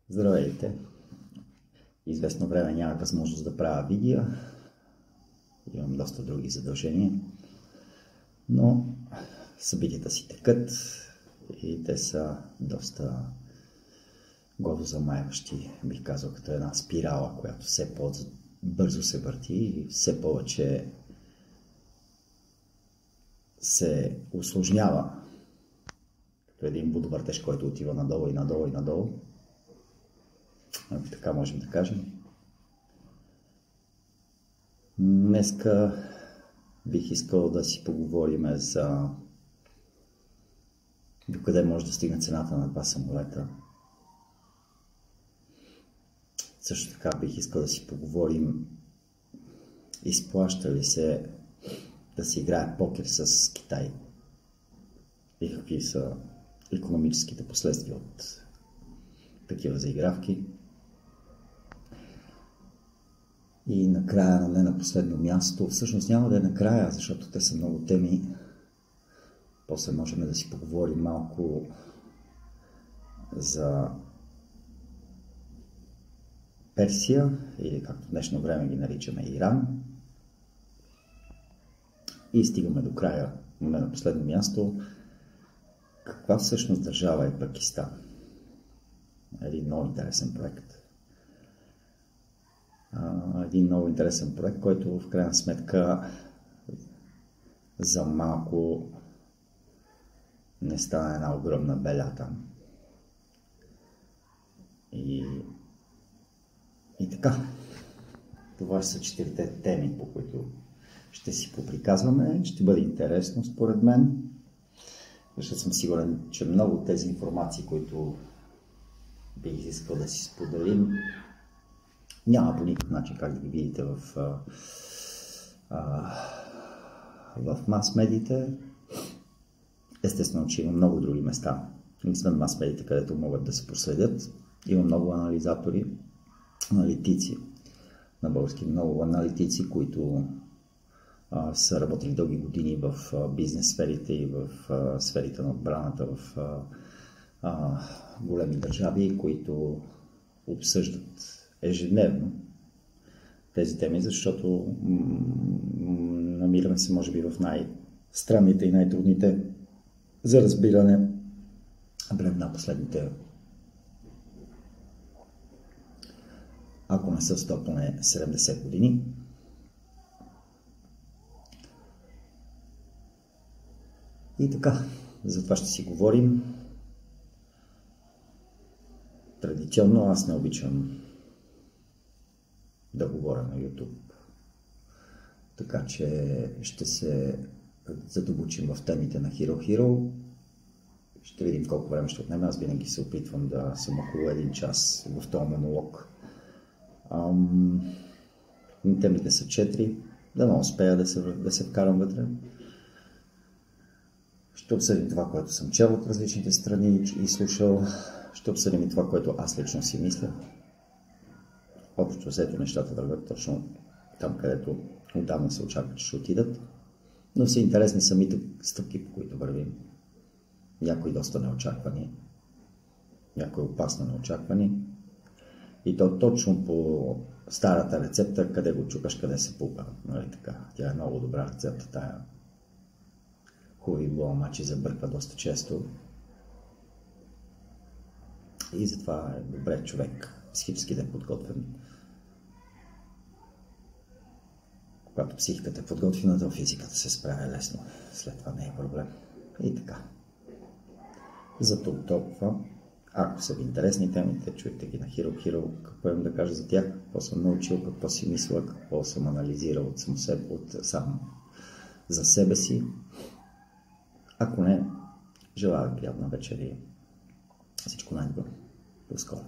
Здравейте! Известно време нямах възможност да правя видео. Имам доста други задължения. Но събитията си текат и те са доста главозамайващи, бих казал, като една спирала, която все по-бързо се върти и все повече се усложнява. Като един водовъртеж, който отива надолу и надолу и надолу. Така можем да кажем. Днеска бих искал да си поговорим за докъде може да стигне цената на два самолета. Също така бих искал да си поговорим изплаща ли се да се играе покер с Китай и какви са икономическите последствия от такива заигравки. И накрая, но не на последно място, всъщност няма да е накрая, защото те са много теми. После можем да си поговорим малко за Персия, или както в днешно време ги наричаме Иран. И стигаме до края, но не на последно място, каква всъщност държава е Пакистан. Един много интересен проект. Един много интересен проект, който в крайна сметка за малко не стана една огромна беля там. И така. Това са 4 теми, по които ще си поприказваме. Ще бъде интересно според мен. Защото съм сигурен, че много от тези информации, които бих искал да си споделим, няма по никакъв начин как да ги видите в мас-медиите. Естествено, че има много други места, извън мас-медиите, където могат да се проследят. Има много анализатори, аналитици на български, много аналитици, които са работили дълги години в бизнес сферите и в сферите на отбраната в големи държави, които обсъждат ежедневно тези теми, защото намираме се, може би, в най-странните и най-трудните за разбиране времена последните, ако не са 100, поне 70 години. И така, за това ще си говорим. Традиционно аз не обичам да говоря на YouTube. Така че ще се задълбочим в темите на Hero Hero. Ще видим колко време ще отнеме. Аз винаги се опитвам да съм около 1 час в този монолог. Темите са 4. Да не успея да се вкарам вътре. Ще обсъдим това, което съм чел от различните страни и слушал. Ще обсъдим и това, което аз лично си мисля. Общо взето нещата вървят точно там, където отдавна се очаква, че ще отидат. Но са интересни самите стъпки, по които вървим. Някои доста неочаквани, някои опасно неочаквани. И то точно по старата рецепта, къде го чукаш, къде се пука. Нали така? Тя е много добра рецепта, тая хубави бломачи забърква доста често. И затова е добре човек психически да е подготвен. Когато психиката е подготвена, то физиката се справя лесно. След това не е проблем. И така. Зато толкова. Ако са ви интересни темите, чуйте ги на Hero Hero. Какво имам да кажа за тях, какво съм научил, какво си мисля, какво съм анализирал сам за себе си. Ако не, желая приятна вечер и всичко най-добро. До скоро.